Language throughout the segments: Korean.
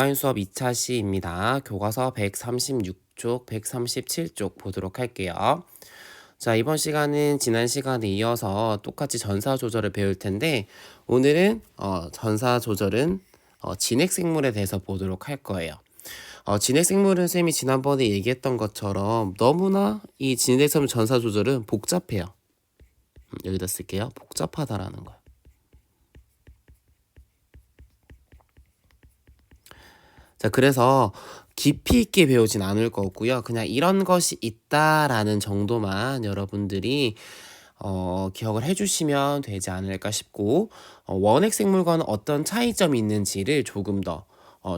온라인 수업 2차 시입니다. 교과서 136쪽, 137쪽 보도록 할게요. 자, 이번 시간은 지난 시간에 이어서 똑같이 전사 조절을 배울 텐데 오늘은 전사 조절은 진핵 생물에 대해서 보도록 할 거예요. 진핵 생물은 쌤이 지난번에 얘기했던 것처럼 너무나 이 진핵 생물 전사 조절은 복잡해요. 여기다 쓸게요. 복잡하다라는 거예요. 자, 그래서 깊이 있게 배우진 않을 거고요. 그냥 이런 것이 있다라는 정도만 여러분들이 기억을 해주시면 되지 않을까 싶고, 원핵 생물과는 어떤 차이점이 있는지를 조금 더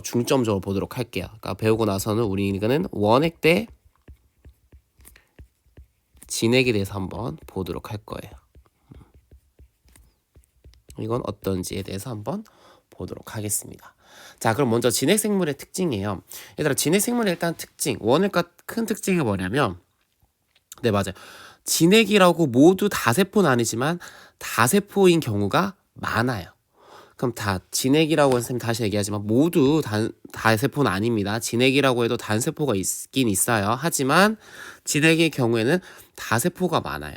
중점적으로 보도록 할게요. 그러니까 배우고 나서는 우리는 원핵 대 진핵에 대해서 한번 보도록 할 거예요. 이건 어떤지에 대해서 한번 보도록 하겠습니다. 자, 그럼 먼저 진핵 생물의 특징이에요. 얘들아, 진핵 생물의 일단 특징, 원핵과 큰 특징이 뭐냐면, 네, 맞아요. 진핵이라고 모두 다세포는 아니지만 다세포인 경우가 많아요. 그럼 진핵이라고 해서 다시 얘기하지만 모두 다세포는 아닙니다. 진핵이라고 해도 단세포가 있긴 있어요. 하지만 진핵의 경우에는 다세포가 많아요.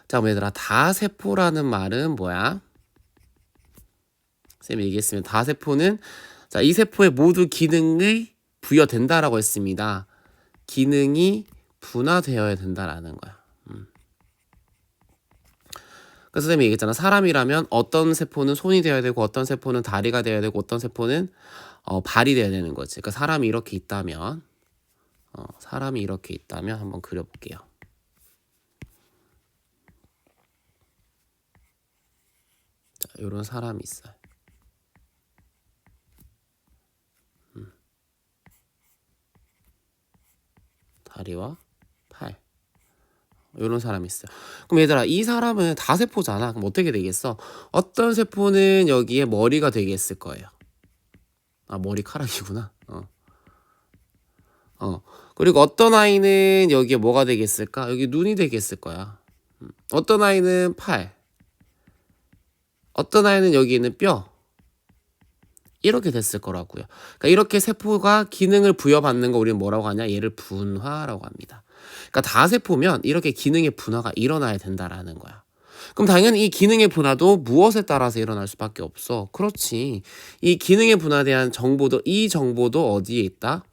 자, 그럼 얘들아, 다세포라는 말은 뭐야? 쌤이 얘기했으면 다세포는 자, 이 세포에 모두 기능이 부여된다라고 했습니다. 기능이 분화되어야 된다라는 거야. 그래서 쌤이 얘기했잖아. 사람이라면 어떤 세포는 손이 되어야 되고 어떤 세포는 다리가 되어야 되고 어떤 세포는 발이 되어야 되는 거지. 그러니까 사람이 이렇게 있다면 한번 그려볼게요. 자, 이런 사람이 있어요. 다리와 팔. 이런 사람이 있어요. 그럼 얘들아, 이 사람은 다세포잖아. 그럼 어떻게 되겠어? 어떤 세포는 여기에 머리가 되겠을 거예요. 아, 머리카락이구나. 그리고 어떤 아이는 여기에 뭐가 되겠을까? 여기 눈이 되겠을 거야. 어떤 아이는 팔. 어떤 아이는 여기 있는 뼈. 이렇게 됐을 거라고요. 그러니까 이렇게 세포가 기능을 부여받는 거 우리는 뭐라고 하냐? 얘를 분화라고 합니다. 그러니까 다세포면 이렇게 기능의 분화가 일어나야 된다라는 거야. 그럼 당연히 이 기능의 분화도 무엇에 따라서 일어날 수밖에 없어? 그렇지. 이 기능의 분화에 대한 이 정보도 어디에 있다?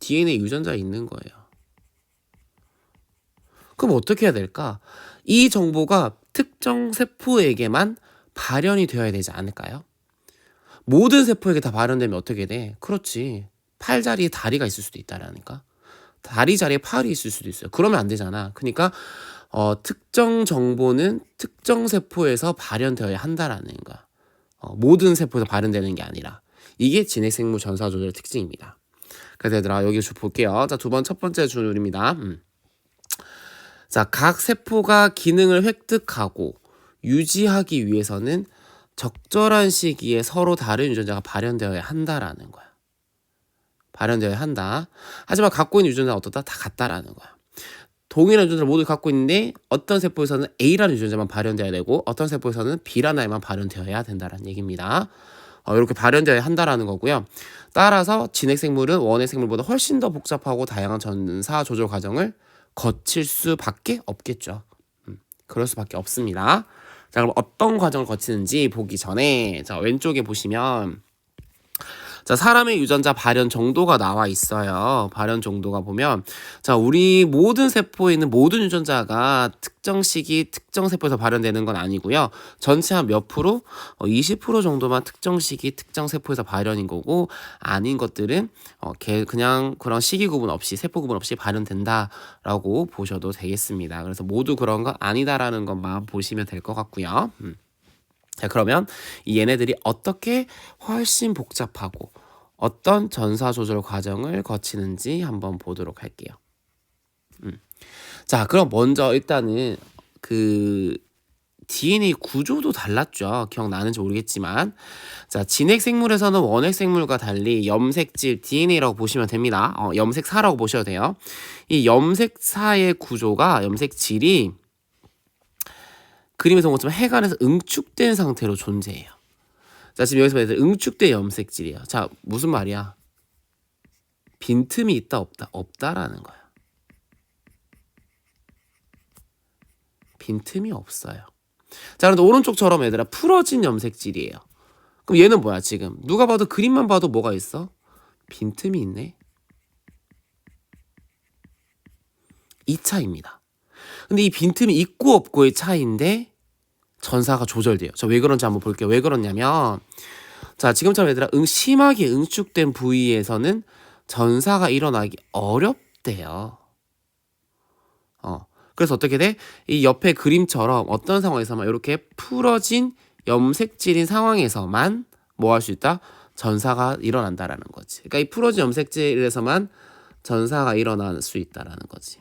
DNA 유전자에 있는 거예요. 그럼 어떻게 해야 될까? 이 정보가 특정 세포에게만 발현이 되어야 되지 않을까요? 모든 세포에게 다 발현되면 어떻게 돼? 그렇지. 팔 자리에 다리가 있을 수도 있다라니까. 다리 자리에 팔이 있을 수도 있어요. 그러면 안 되잖아. 그러니까 특정 정보는 특정 세포에서 발현되어야 한다라는 거야. 모든 세포에서 발현되는 게 아니라. 이게 진핵생물 전사 조절의 특징입니다. 그래서 얘들아, 여기 볼게요. 자, 첫 번째 줄입니다. 자, 각 세포가 기능을 획득하고 유지하기 위해서는 적절한 시기에 서로 다른 유전자가 발현되어야 한다라는 거야. 발현되어야 한다. 하지만 갖고 있는 유전자는 어떻다? 다 같다라는 거야. 동일한 유전자를 모두 갖고 있는데 어떤 세포에서는 A라는 유전자만 발현되어야 되고 어떤 세포에서는 B라는 아이만 발현되어야 된다는 얘기입니다. 이렇게 발현되어야 한다라는 거고요. 따라서 진핵생물은 원핵생물보다 훨씬 더 복잡하고 다양한 전사 조절 과정을 거칠 수밖에 없겠죠. 그럴 수밖에 없습니다. 자, 그럼 어떤 과정을 거치는지 보기 전에 자, 왼쪽에 보시면 자, 사람의 유전자 발현 정도가 나와 있어요. 발현 정도가 보면 자, 우리 모든 세포에 있는 모든 유전자가 특정 시기 특정 세포에서 발현되는 건 아니고요. 전체 한 몇 프로? 20% 정도만 특정 시기 특정 세포에서 발현인 거고 아닌 것들은 그냥 그런 시기 구분 없이 세포 구분 없이 발현된다라고 보셔도 되겠습니다. 그래서 모두 그런 거 아니다라는 것만 보시면 될 것 같고요. 자, 그러면 이 얘네들이 어떻게 훨씬 복잡하고 어떤 전사 조절 과정을 거치는지 한번 보도록 할게요. 자, 그럼 먼저 일단은 그 DNA 구조도 달랐죠. 기억나는지 모르겠지만 자, 진핵 생물에서는 원핵 생물과 달리 염색질 DNA라고 보시면 됩니다. 염색사라고 보셔도 돼요. 이 염색사의 구조가 염색질이 그림에서 본 것처럼 해관에서 응축된 상태로 존재해요. 자, 지금 여기서 얘들 응축된 염색질이에요. 자, 무슨 말이야? 빈틈이 있다 없다? 없다라는 거야. 빈틈이 없어요. 자, 그런데 오른쪽처럼 얘들아 풀어진 염색질이에요. 그럼 얘는 뭐야 지금? 누가 봐도 그림만 봐도 뭐가 있어? 빈틈이 있네. 이 차이입니다. 근데 이 빈틈이 있고 없고의 차이인데 전사가 조절돼요. 자, 왜 그런지 한번 볼게요. 왜 그러냐면 자, 지금처럼 얘들아 심하게 응축된 부위에서는 전사가 일어나기 어렵대요. 그래서 어떻게 돼? 이 옆에 그림처럼 어떤 상황에서만 이렇게 풀어진 염색질인 상황에서만 뭐 할 수 있다? 전사가 일어난다라는 거지. 그러니까 이 풀어진 염색질에서만 전사가 일어날 수 있다라는 거지.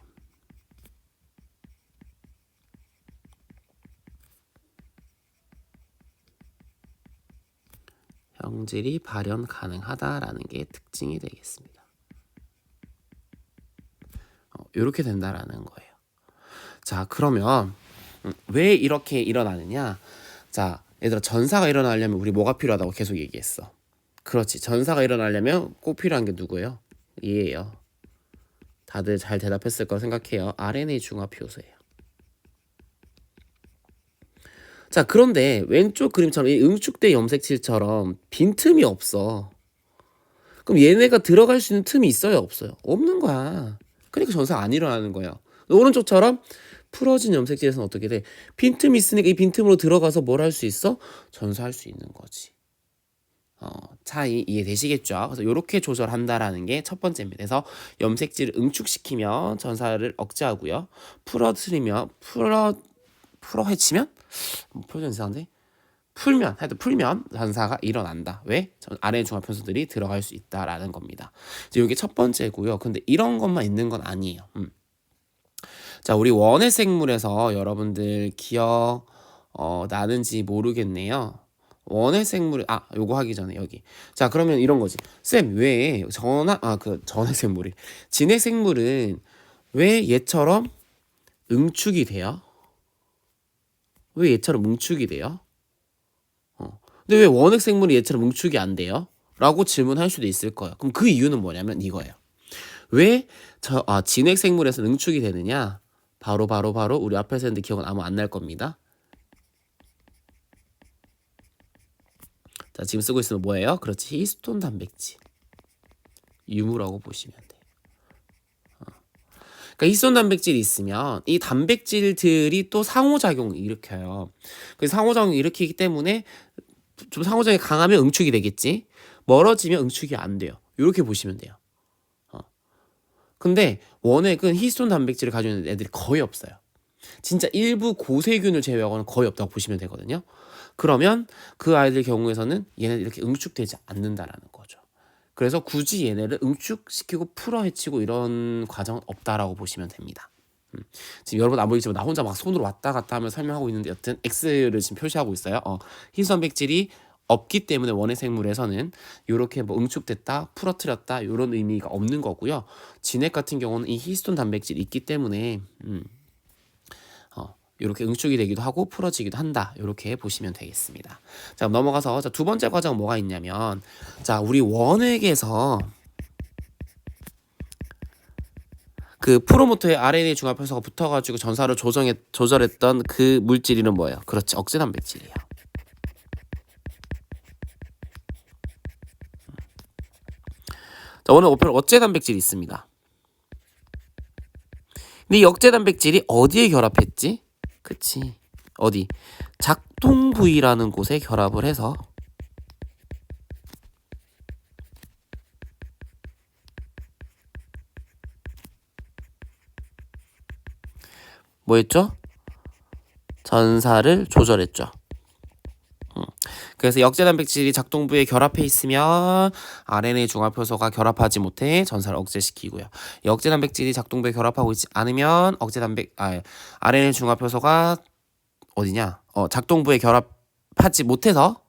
형질이 발현 가능하다라는 게 특징이 되겠습니다. 이렇게 된다라는 거예요. 자, 그러면 왜 이렇게 일어나느냐? 자, 얘들아 전사가 일어나려면 우리 뭐가 필요하다고 계속 얘기했어. 그렇지. 전사가 일어나려면 꼭 필요한 게 누구예요? 얘예요. 다들 잘 대답했을 거라 생각해요. RNA 중합 효소예요. 자, 그런데 왼쪽 그림처럼 이 응축된 염색질처럼 빈틈이 없어. 그럼 얘네가 들어갈 수 있는 틈이 있어요, 없어요? 없는 거야. 그러니까 전사가 안 일어나는 거예요. 오른쪽처럼 풀어진 염색질에서는 어떻게 돼? 빈틈이 있으니까 이 빈틈으로 들어가서 뭘 할 수 있어? 전사할 수 있는 거지. 차이 이해되시겠죠? 그래서 이렇게 조절한다라는 게 첫 번째입니다. 그래서 염색질을 응축시키면 전사를 억제하고요. 풀어뜨리면 풀어헤치면 표현 이상한데? 풀면 전사가 일어난다. 왜? RNA 중합 효소들이 들어갈 수 있다라는 겁니다. 이게 첫 번째고요. 근데 이런 것만 있는 건 아니에요. 자, 우리 원의 생물에서 여러분들 기억 나는지 모르겠네요. 원의 생물 요거 하기 전에 여기. 자, 그러면 이런 거지. 쌤, 왜 전의 생물이 진의 생물은 왜 얘처럼 응축이 돼요? 왜 얘처럼 응축이 돼요? 근데 왜 원핵 생물이 얘처럼 응축이 안 돼요? 라고 질문할 수도 있을 거예요. 그럼 그 이유는 뭐냐면 이거예요. 왜 진핵 생물에서 응축이 되느냐? 바로 우리 앞에서 했는데 기억은 아마 안 날 겁니다. 자, 지금 쓰고 있으면 뭐예요? 그렇지, 히스톤 단백질. 유무라고 보시면 돼요. 그러니까 히스톤 단백질이 있으면 이 단백질들이 또 상호작용을 일으켜요. 그 상호작용을 일으키기 때문에 좀 상호작용이 강하면 응축이 되겠지. 멀어지면 응축이 안 돼요. 이렇게 보시면 돼요. 근데 원액은 히스톤 단백질을 가지고 있는 애들이 거의 없어요. 진짜 일부 고세균을 제외하고는 거의 없다고 보시면 되거든요. 그러면 그 아이들 경우에서는 얘네들 이렇게 응축되지 않는다라는 거죠. 그래서 굳이 얘네를 응축시키고 풀어헤치고 이런 과정은 없다라고 보시면 됩니다. 지금 여러분 안 보이지만 나 혼자 막 손으로 왔다 갔다 하면서 설명하고 있는데 여튼 X를 지금 표시하고 있어요. 히스톤 단백질이 없기 때문에 원의 생물에서는 이렇게 뭐 응축됐다, 풀어뜨렸다 이런 의미가 없는 거고요. 진핵 같은 경우는 이 히스톤 단백질이 있기 때문에 이렇게 응축이 되기도 하고 풀어지기도 한다. 이렇게 보시면 되겠습니다. 자, 넘어가서 두 번째 과정은 뭐가 있냐면 자, 우리 원액에서 그 프로모터의 RNA 중합 효소가 붙어가지고 전사를 조절했던 그 물질이는 뭐예요? 그렇지, 억제 단백질이에요. 자, 오늘 목표는 억제 단백질이 있습니다. 근데 이 억제 단백질이 어디에 결합했지? 그치, 어디? 작동 부위라는 곳에 결합을 해서 뭐 했죠? 전사를 조절했죠. 그래서 역제 단백질이 작동 부위에 결합해 있으면 RNA 중합 효소가 결합하지 못해 전사를 억제시키고요. 역제 단백질이 작동 부위에 결합하고 있지 않으면 RNA 중합 효소가 어디냐? 작동 부위에 결합하지 못해서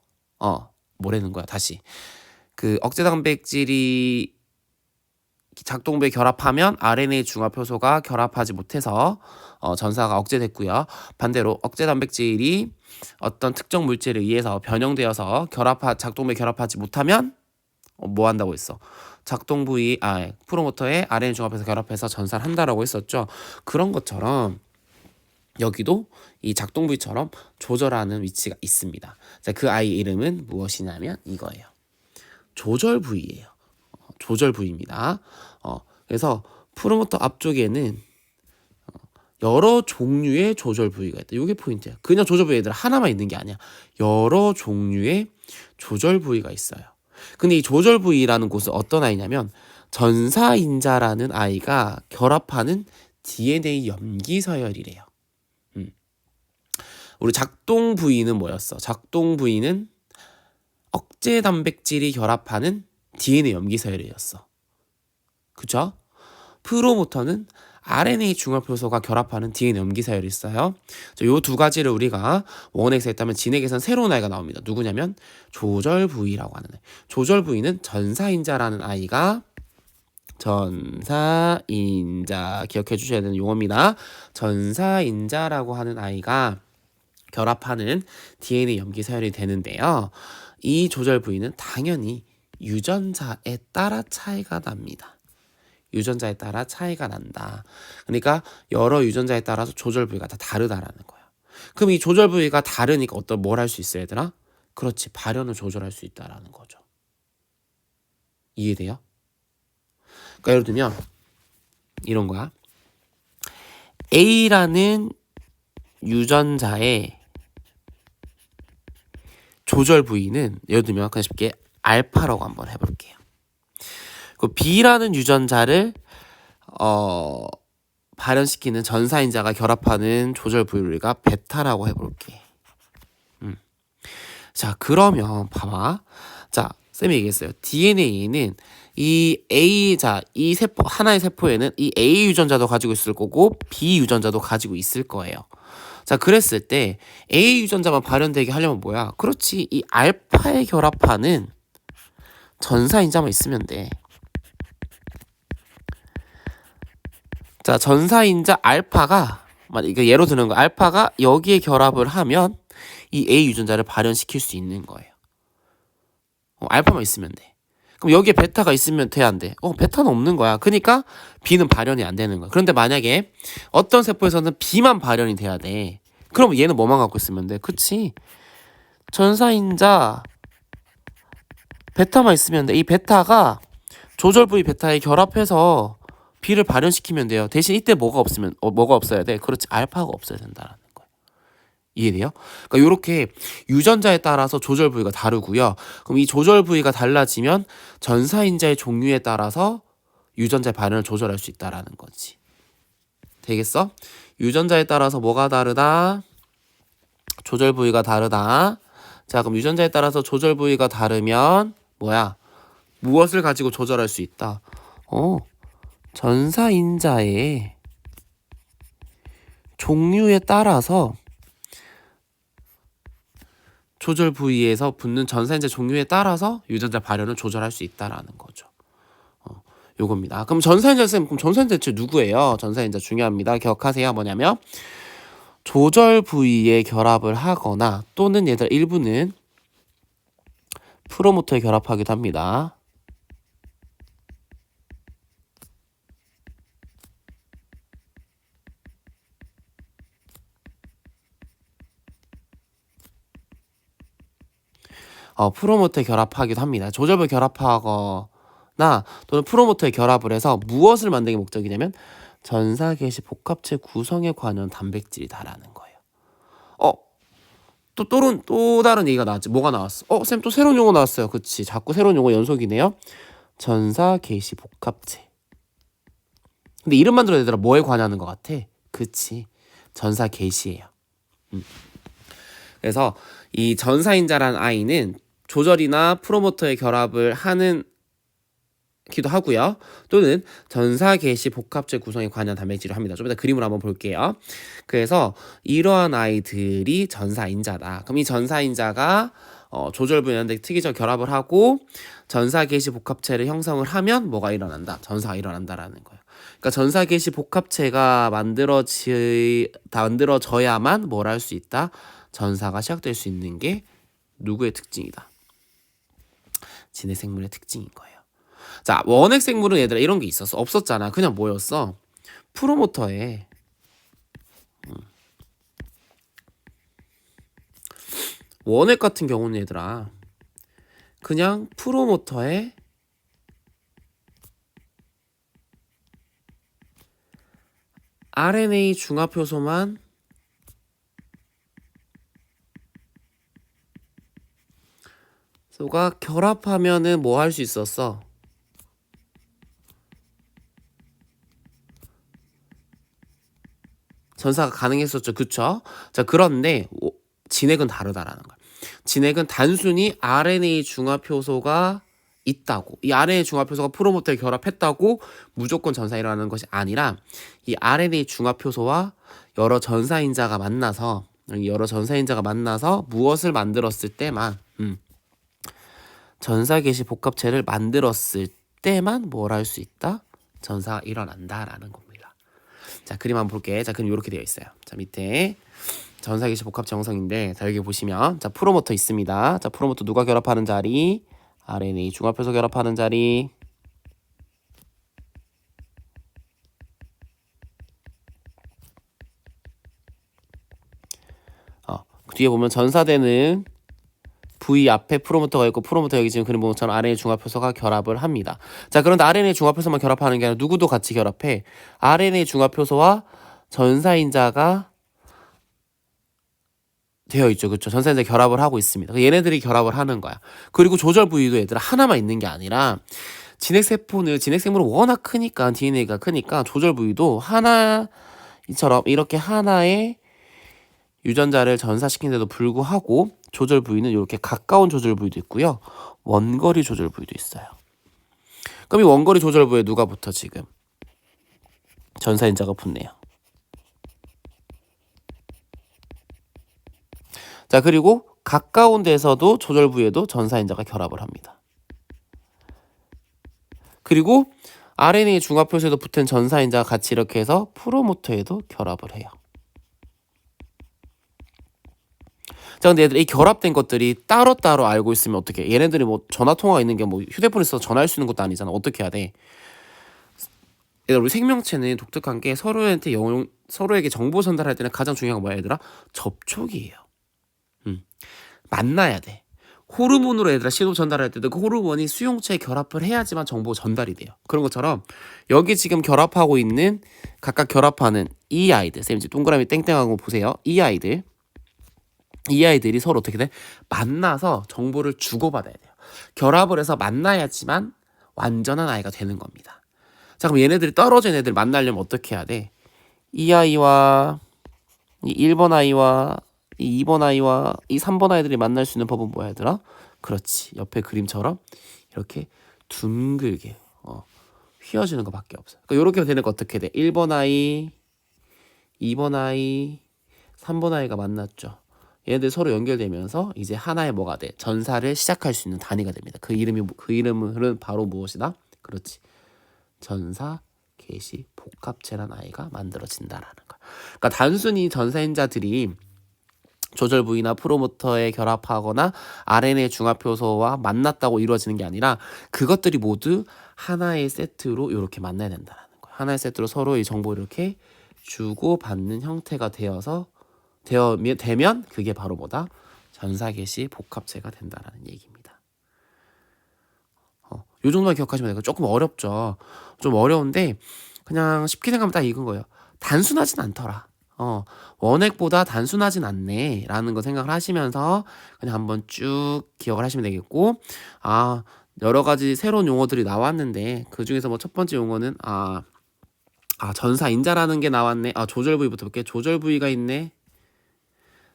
뭐라는 거야? 다시 그 억제 단백질이 작동부에 결합하면 RNA 중화 효소가 결합하지 못해서 전사가 억제됐고요. 반대로 억제 단백질이 어떤 특정 물질에 의해서 변형되어서 작동부에 결합하지 못하면 뭐 한다고 했어? 작동 부위 프로모터에 RNA 중합에서 결합해서 전사를 한다라고 했었죠. 그런 것처럼 여기도 이 작동 부위처럼 조절하는 위치가 있습니다. 자, 그 아이 이름은 무엇이냐면 이거예요. 조절 부위예요. 조절 부위입니다. 그래서 프로모터 앞쪽에는 여러 종류의 조절 부위가 있다. 이게 포인트야. 그냥 조절 부위 얘들 하나만 있는 게 아니야. 여러 종류의 조절 부위가 있어요. 근데 이 조절 부위라는 곳은 어떤 아이냐면 전사인자라는 아이가 결합하는 DNA 염기 서열이래요. 우리 작동 부위는 뭐였어? 작동 부위는 억제 단백질이 결합하는 DNA 염기 서열이었어. 그쵸? 프로모터는 RNA 중합 효소가 결합하는 DNA 염기 서열이 있어요. 이 두 가지를 우리가 원엑스에 했다면 진액에선 새로운 아이가 나옵니다. 누구냐면 조절 부위라고 하는 애. 조절 부위는 전사인자라는 아이가 전사인자 기억해 주셔야 되는 용어입니다. 전사인자라고 하는 아이가 결합하는 DNA 염기 서열이 되는데요. 이 조절 부위는 당연히 유전자에 따라 차이가 납니다. 유전자에 따라 차이가 난다. 그러니까 여러 유전자에 따라서 조절 부위가 다 다르다라는 거야. 그럼 이 조절 부위가 다르니까 뭘 할 수 있어, 얘들아? 그렇지, 발현을 조절할 수 있다라는 거죠. 이해돼요? 그러니까 예를 들면 이런 거야. A라는 유전자의 조절 부위는 예를 들면 그냥 쉽게 알파라고 한번 해볼게요. 그 B라는 유전자를 발현시키는 전사인자가 결합하는 조절 부위를 우리가 베타라고 해볼게. 자, 그러면 봐봐. 자, 쌤이 얘기했어요. DNA는 이 세포 하나의 세포에는 이 A 유전자도 가지고 있을 거고 B 유전자도 가지고 있을 거예요. 자, 그랬을 때 A 유전자만 발현되게 하려면 뭐야? 그렇지, 이 알파에 결합하는 전사인자만 있으면 돼. 자, 전사인자 알파가, 이거 예로 드는 거, 알파가 여기에 결합을 하면 이 A 유전자를 발현시킬 수 있는 거예요. 알파만 있으면 돼. 그럼 여기에 베타가 있으면 돼, 안 돼? 베타는 없는 거야. 그러니까 B는 발현이 안 되는 거야. 그런데 만약에 어떤 세포에서는 B만 발현이 돼야 돼. 그럼 얘는 뭐만 갖고 있으면 돼? 그치? 전사인자 베타만 있으면 돼. 이 베타가 조절 부위 베타에 결합해서 B를 발현시키면 돼요. 대신 이때 뭐가 없어야 돼? 그렇지, 알파가 없어야 된다라는 거예요. 이해돼요? 그러니까 이렇게 유전자에 따라서 조절 부위가 다르고요. 그럼 이 조절 부위가 달라지면 전사인자의 종류에 따라서 유전자의 발현을 조절할 수 있다라는 거지. 되겠어? 유전자에 따라서 뭐가 다르다? 조절 부위가 다르다. 자, 그럼 유전자에 따라서 조절 부위가 다르면 뭐야? 무엇을 가지고 조절할 수 있다? 전사인자의 종류에 따라서 조절 부위에서 붙는 전사인자 종류에 따라서 유전자 발현을 조절할 수 있다라는 거죠. 요겁니다. 그럼 전사인자 쌤, 그럼 전사인자 대체 누구예요? 전사인자 중요합니다. 기억하세요. 뭐냐면 조절 부위에 결합을 하거나 또는 얘들 일부는 프로모터에 결합하기도 합니다. 프로모터에 결합하기도 합니다. 조절부에 결합하거나 또는 프로모터에 결합을 해서 무엇을 만드는 게 목적이냐면 전사계시 복합체 구성에 관한 단백질이다라는 거예요. 또 다른 얘기가 나왔지. 뭐가 나왔어? 쌤 또 새로운 용어 나왔어요. 그치, 자꾸 새로운 용어 연속이네요. 전사계시 복합체. 근데 이름만 들어도 얘들아 뭐에 관하는 것 같아? 그치, 전사계시예요. 그래서 이 전사인자라는 아이는 조절이나 프로모터의 결합을 하는 기도 하고요. 또는 전사계시 복합체 구성에 관한 단백질을 합니다. 좀 이따 그림을 한번 볼게요. 그래서 이러한 아이들이 전사인자다. 그럼 이 전사인자가 조절부였는데 특이적 결합을 하고 전사계시 복합체를 형성을 하면 뭐가 일어난다? 전사가 일어난다라는 거예요. 그러니까 전사계시 복합체가 만들어져야만 뭘 할 수 있다? 전사가 시작될 수 있는 게 누구의 특징이다? 진핵 생물의 특징인 거예요. 자, 원핵 생물은 얘들아 이런 게 있었어? 없었잖아. 그냥 뭐였어? 프로모터에 원핵 같은 경우는 얘들아 그냥 프로모터에 RNA 중합효소만 소가 결합하면은 뭐 할 수 있었어? 전사가 가능했었죠. 그쵸? 자, 그런데 진핵은 다르다라는 거야. 진핵은 단순히 RNA 중합효소가 있다고, 이 RNA 중합효소가 프로모터에 결합했다고 무조건 전사 일어나는 것이 아니라 이 RNA 중합효소와 여러 전사인자가 만나서 무엇을 만들었을 때만 전사계시 복합체를 만들었을 때만 뭘 할 수 있다? 전사가 일어난다라는 겁니다. 자, 그림 한번 볼게. 자, 그림 이렇게 되어 있어요. 자, 밑에 전사계시 복합체 형성인데, 자, 여기 보시면 자, 프로모터 있습니다. 자, 프로모터 누가 결합하는 자리? RNA 중합효소 결합하는 자리. 그 뒤에 보면 전사되는 V 앞에 프로모터가 있고, 프로모터 여기 지금 그림 보면 RNA 중합효소가 결합을 합니다. 자, 그런데 RNA 중합효소만 결합하는 게 아니라 누구도 같이 결합해. RNA 중합효소와 전사인자가 되어 있죠. 그렇죠? 전사인자 결합을 하고 있습니다. 얘네들이 결합을 하는 거야. 그리고 조절 부위도 얘들아 하나만 있는 게 아니라 진핵생물은 워낙 크니까, DNA가 크니까 조절 부위도 하나처럼 이렇게 하나의 유전자를 전사시키는데도 불구하고 조절 부위는 이렇게 가까운 조절 부위도 있고요. 원거리 조절 부위도 있어요. 그럼 이 원거리 조절 부위에 누가 붙어 지금? 전사인자가 붙네요. 자, 그리고 가까운 데서도 조절 부위에도 전사인자가 결합을 합니다. 그리고 RNA 중합효소에도 붙은 전사인자가 같이 이렇게 해서 프로모터에도 결합을 해요. 자, 근데 얘들 이 결합된 것들이 따로따로 알고 있으면 어떻게? 얘네들이 뭐 전화통화가 있는 게 뭐 휴대폰에 있어서 전화할 수 있는 것도 아니잖아. 어떻게 해야 돼? 얘들 우리 생명체는 독특한 게 서로에게 정보 전달할 때는 가장 중요한 건 뭐야, 얘들아? 접촉이에요. 만나야 돼. 호르몬으로 얘들아 신호 전달할 때도 그 호르몬이 수용체에 결합을 해야지만 정보 전달이 돼요. 그런 것처럼 여기 지금 결합하고 있는 각각 결합하는 이 아이들, 쌤 지금 동그라미 땡땡한 거 보세요. 이 아이들이 서로 어떻게 돼? 만나서 정보를 주고받아야 돼요. 결합을 해서 만나야지만 완전한 아이가 되는 겁니다. 자, 그럼 얘네들이 떨어진 애들 만나려면 어떻게 해야 돼? 이 아이와 이 1번 아이와 이 2번 아이와 이 3번 아이들이 만날 수 있는 법은 뭐야, 얘들아? 그렇지. 옆에 그림처럼 이렇게 둥글게 휘어지는 것밖에 없어요. 그러니까 이렇게 되는 거 어떻게 돼? 1번 아이, 2번 아이, 3번 아이가 만났죠. 얘네들 서로 연결되면서 이제 하나의 뭐가 돼? 전사를 시작할 수 있는 단위가 됩니다. 그 이름은 바로 무엇이다? 그렇지. 전사 계시 복합체란 아이가 만들어진다라는 거야. 그러니까 단순히 전사인자들이 조절 부위나 프로모터에 결합하거나 RNA 중합효소와 만났다고 이루어지는 게 아니라 그것들이 모두 하나의 세트로 이렇게 만나야 된다는 거예요. 하나의 세트로 서로 이 정보를 이렇게 주고받는 형태가 되면 그게 바로 뭐다? 전사계시 복합체가 된다라는 얘기입니다. 요 정도만 기억하시면 돼요. 조금 어렵죠. 좀 어려운데 그냥 쉽게 생각하면 딱 이건 거예요. 단순하진 않더라. 원액보다 단순하진 않네 라는 거 생각을 하시면서 그냥 한번 쭉 기억을 하시면 되겠고, 여러 가지 새로운 용어들이 나왔는데 그 중에서 뭐 첫 번째 용어는 전사인자라는 게 나왔네. 조절 부위부터 볼게. 조절 부위가 있네.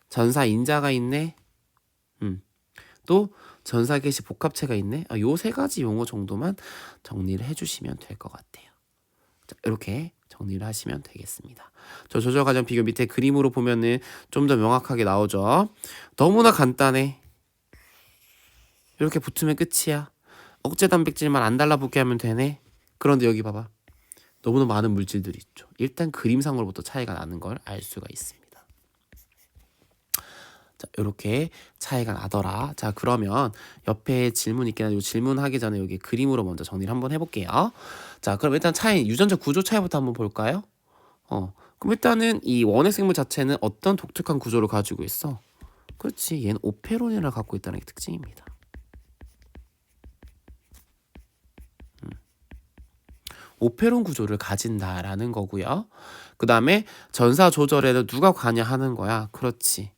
전사인자가 있네. 또 전사계시 복합체가 있네. 요 세 가지 용어 정도만 정리를 해주시면 될 것 같아요. 자, 이렇게 정리를 하시면 되겠습니다. 저 조절 과정 비교 밑에 그림으로 보면은 좀 더 명확하게 나오죠. 너무나 간단해. 이렇게 붙으면 끝이야. 억제 단백질만 안 달라붙게 하면 되네. 그런데 여기 봐봐. 너무나 많은 물질들이 있죠. 일단 그림상으로부터 차이가 나는 걸 알 수가 있습니다. 자, 이렇게 차이가 나더라. 자, 그러면 옆에 질문 있긴 한데 이 질문하기 전에 여기 그림으로 먼저 정리를 한번 해볼게요. 자, 그럼 일단 차이, 유전자 구조 차이부터 한번 볼까요? 그럼 일단은 이 원핵 생물 자체는 어떤 독특한 구조를 가지고 있어? 그렇지, 얘는 오페론을 갖고 있다는 게 특징입니다. 오페론 구조를 가진다라는 거고요. 그 다음에 전사 조절에는 누가 관여하는 거야? 그렇지.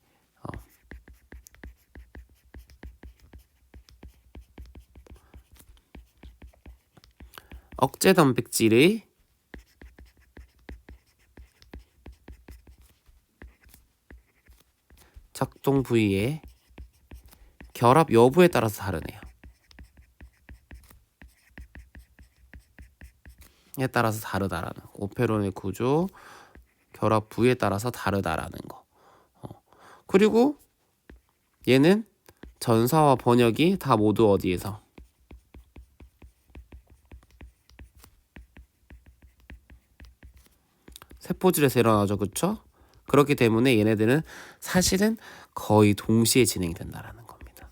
억제 단백질의 작동 부위의 결합 여부에 따라서 다르네요. 에 따라서 다르다라는 거. 오페론의 구조, 결합 부위에 따라서 다르다라는 거. 그리고 얘는 전사와 번역이 다 모두 어디에서? 세포질에서 일어나죠. 그쵸? 그렇기 때문에 얘네들은 사실은 거의 동시에 진행이 된다라는 겁니다.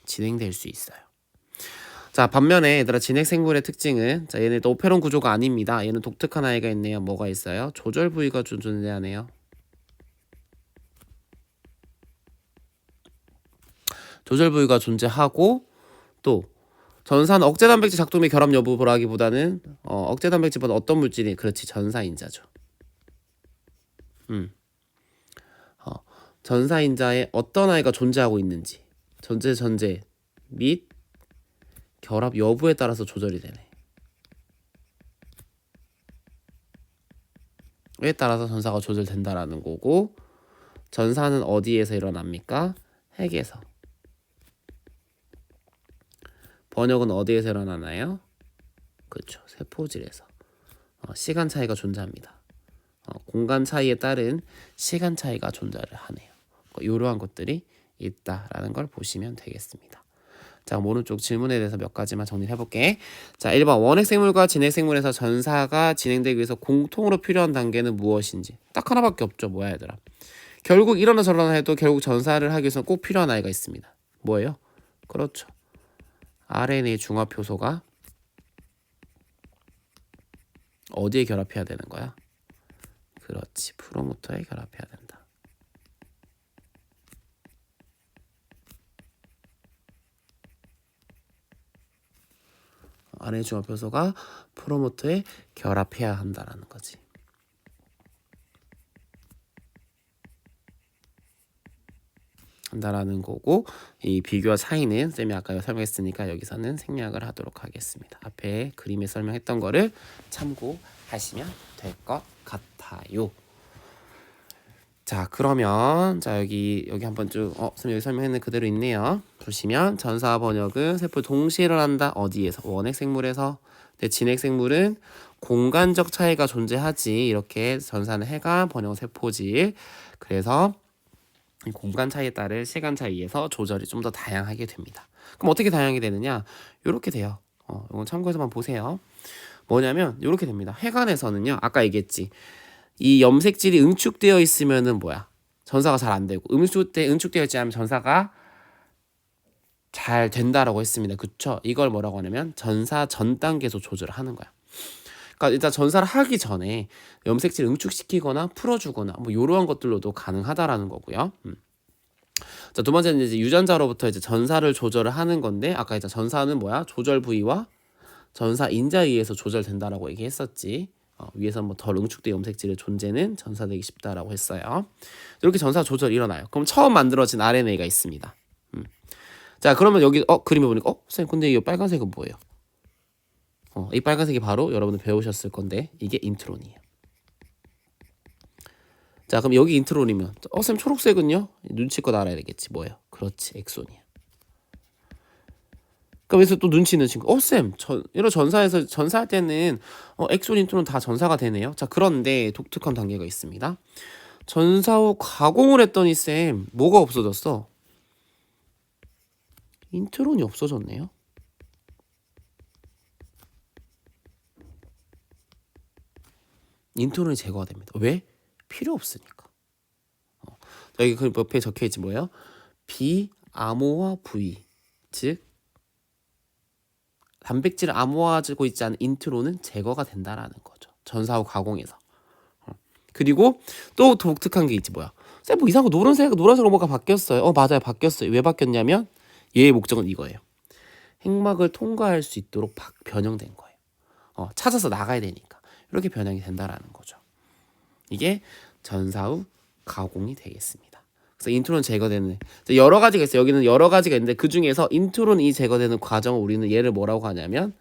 진행될 수 있어요. 자, 반면에 얘들아 진핵생물의 특징은, 자, 얘네도 오페론 구조가 아닙니다. 얘는 독특한 아이가 있네요. 뭐가 있어요? 조절 부위가 존재하네요. 조절 부위가 존재하고, 또 전사는 억제 단백질 작동 및 결합 여부 보라기보다는 억제 단백질보다 어떤 물질이, 그렇지, 전사인자죠. 전사인자에 어떤 아이가 존재하고 있는지, 전제 및 결합 여부에 따라서 조절이 되네. 에 따라서 전사가 조절된다라는 거고, 전사는 어디에서 일어납니까? 핵에서. 번역은 어디에서 일어나나요? 그렇죠, 세포질에서. 시간 차이가 존재합니다. 공간 차이에 따른 시간 차이가 존재를 하네요. 이러한 것들이 있다라는 걸 보시면 되겠습니다. 자, 오른쪽 질문에 대해서 몇 가지만 정리를 해볼게. 자, 1번 원핵 생물과 진핵 생물에서 전사가 진행되기 위해서 공통으로 필요한 단계는 무엇인지. 딱 하나밖에 없죠. 뭐야 얘들아. 결국 이러나 저러나 해도 결국 전사를 하기 위해서 꼭 필요한 아이가 있습니다. 뭐예요? 그렇죠, RNA 중합 효소가 어디에 결합해야 되는 거야? 그렇지, 프로모터에 결합해야 된다. RNA 중합 효소가 프로모터에 결합해야 한다라는 거지. 한다라는 거고, 이 비교와 차이는 쌤이 아까 설명했으니까 여기서는 생략을 하도록 하겠습니다. 앞에 그림에 설명했던 거를 참고하시면 될 것 같아요. 자, 그러면 자 여기 한번 쭉 쌤 여기 설명했는 그대로 있네요. 보시면 전사 번역은 세포 동시에 일어난다. 어디에서? 원핵 생물에서. 근데 진핵 생물은 공간적 차이가 존재하지. 이렇게 전사는 해가, 번역은 세포질. 그래서 이 공간 차이에 따른 시간 차이에서 조절이 좀 더 다양하게 됩니다. 그럼 어떻게 다양하게 되느냐? 이렇게 돼요. 이건 참고해서만 보세요. 뭐냐면 이렇게 됩니다. 해관에서는요, 아까 얘기했지, 이 염색질이 응축되어 있으면은 뭐야? 전사가 잘 안 되고, 응축되어 있지 않으면 전사가 잘 된다라고 했습니다. 그쵸? 이걸 뭐라고 하냐면 전사 전 단계에서 조절을 하는 거야. 그러니까 일단 전사를 하기 전에 염색질 응축시키거나 풀어주거나 뭐 이러한 것들로도 가능하다라는 거고요. 자, 두 번째는 이제 유전자로부터 이제 전사를 조절을 하는 건데, 아까 이제 전사는 뭐야? 조절 부위와 전사 인자에 의해서 조절된다라고 얘기했었지. 위에서 뭐 덜 응축된 염색질의 존재는 전사되기 쉽다라고 했어요. 이렇게 전사 조절이 일어나요. 그럼 처음 만들어진 RNA가 있습니다. 자, 그러면 여기 그림에 보니까 선생님 근데 이 빨간색은 뭐예요? 이 빨간색이 바로 여러분들 배우셨을 건데 이게 인트론이에요. 자, 그럼 여기 인트론이면 선생님 초록색은요? 눈치껏 알아야 되겠지. 뭐예요? 그렇지, 엑손이야. 그럼 여기서 또 눈치는 친구. 쌤, 이런 전사에서 전사할 때는 엑손, 인트론 다 전사가 되네요. 자, 그런데 독특한 단계가 있습니다. 전사 후 가공을 했더니 쌤 뭐가 없어졌어? 인트론이 없어졌네요. 인트론이 제거가 됩니다. 왜? 필요 없으니까. 여기 그 옆에 적혀있지 뭐예요? 비암호화 부위, 즉 단백질을 암호화하고 있지 않은 인트론은 제거가 된다라는 거죠. 전사 후 가공에서. 그리고 또 독특한 게 있지 뭐야? 쌤 뭐 이상한 거 노란색으로 뭐가 바뀌었어요. 맞아요, 바뀌었어요. 왜 바뀌었냐면 얘의 목적은 이거예요. 핵막을 통과할 수 있도록 변형된 거예요. 찾아서 나가야 되니까 이렇게 변형이 된다라는 거죠. 이게 전사 후 가공이 되겠습니다. 그래서 인트론 제거되는 여러 가지가 있어요. 여기는 여러 가지가 있는데 그 중에서 인트론이 제거되는 과정을 우리는 얘를 뭐라고 하냐면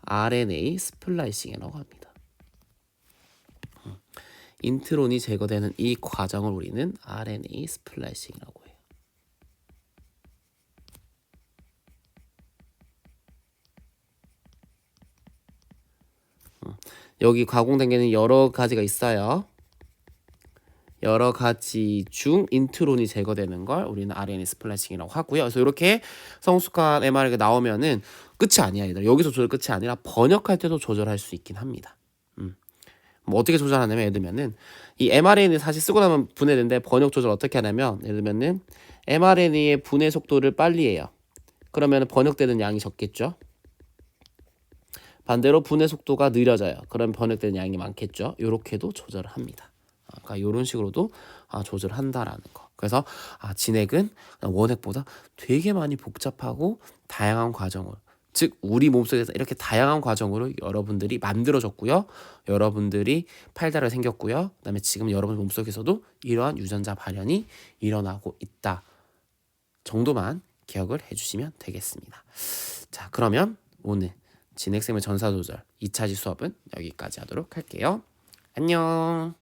RNA 스플라이싱이라고 합니다. 인트론이 제거되는 이 과정을 우리는 RNA 스플라이싱이라고 해요. 여기 가공된 게는 여러 가지가 있어요. 여러 가지 중 인트론이 제거되는 걸 우리는 RNA 스플라이싱이라고 하고요. 그래서 이렇게 성숙한 mRNA가 나오면은 끝이 아니야, 얘들아. 여기서 조절 끝이 아니라 번역할 때도 조절할 수 있긴 합니다. 뭐 어떻게 조절하냐면 예를 들면은 이 mRNA 사실 쓰고 나면 분해되는데 번역 조절 어떻게 하냐면 예를 들면은 mRNA의 분해 속도를 빨리 해요. 그러면 번역되는 양이 적겠죠. 반대로 분해 속도가 느려져요. 그럼 번역되는 양이 많겠죠. 요렇게도 조절을 합니다. 그러니까 이런 식으로도 조절한다라는 거. 그래서 진핵은 원핵보다 되게 많이 복잡하고 다양한 과정을, 즉 우리 몸속에서 이렇게 다양한 과정으로 여러분들이 만들어졌고요. 여러분들이 팔다리가 생겼고요. 그다음에 지금 여러분 몸속에서도 이러한 유전자 발현이 일어나고 있다 정도만 기억을 해주시면 되겠습니다. 자, 그러면 오늘 진핵생물 전사 조절 2차지 수업은 여기까지 하도록 할게요. 안녕.